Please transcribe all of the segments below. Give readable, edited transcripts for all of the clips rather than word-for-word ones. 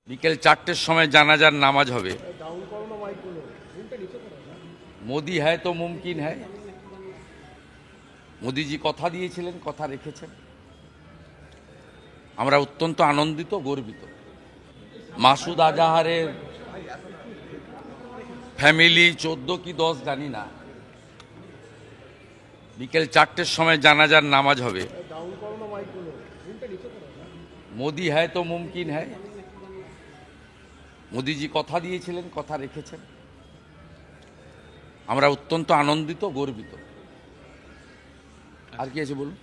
বিকেল 4টের সময় জানাজার নামাজ হবে। মোদি হ্যায় তো মুমকিন হ্যায়। মোদিজি কথা দিয়েছিলেন, কথা রেখেছেন। আমরা অত্যন্ত আনন্দিত, গর্বিত। মাসুদ আজাহারের ফ্যামিলি 14 কি 10 জানি না, বিকেল 4টের সময় জানাজার নামাজ হবে। মোদি হ্যায় তো মুমকিন হ্যায়। মোদিজি কথা দিয়েছিলেন, কথা রেখেছেন। আমরা অত্যন্ত আনন্দিত, গর্বিত। আর কি আছে বলুন?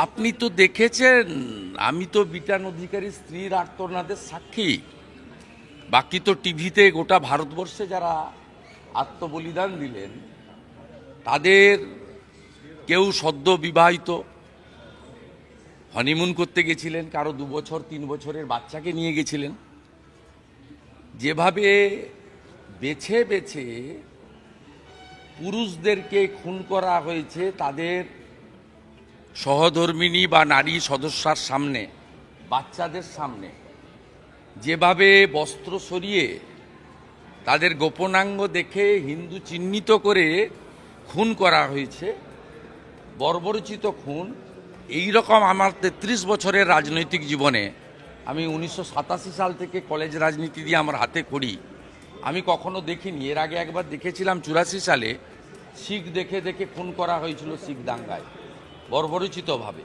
আপনি তো দেখেছেন, আমি তো বিটান অধিকারী স্ত্রীর আর্তনাদের সাক্ষী। বাকি তো টিভিতে গোটা ভারতবর্ষে যারা আত্মবলিদান দিলেন, তাদের কেউ সদ্য বিবাহিত, হনিমুন করতে গেছিলেন, কারো 2 বছর 3 বছরের বাচ্চাকে নিয়ে গেছিলেন। যেভাবে বেছে বেছে পুরুষদেরকে খুন করা হয়েছে তাদের সহধর্মিণী বা নারী সদস্যার সামনে, বাচ্চাদের সামনে, যেভাবে বস্ত্র সরিয়ে তাদের গোপনাঙ্গ দেখে হিন্দু চিহ্নিত করে খুন করা হয়েছে, বর্বরচিত খুন। এই রকম আমার 33 বছরের রাজনৈতিক জীবনে, আমি 1987 সাল থেকে কলেজ রাজনীতি দিয়ে আমার হাতে করি, আমি কখনো দেখিনি। এর আগে একবার দেখেছিলাম 84 সালে, শিখ দেখে দেখে খুন করা হয়েছিল শিখ দাঙ্গায়, বর্বরচিতভাবে।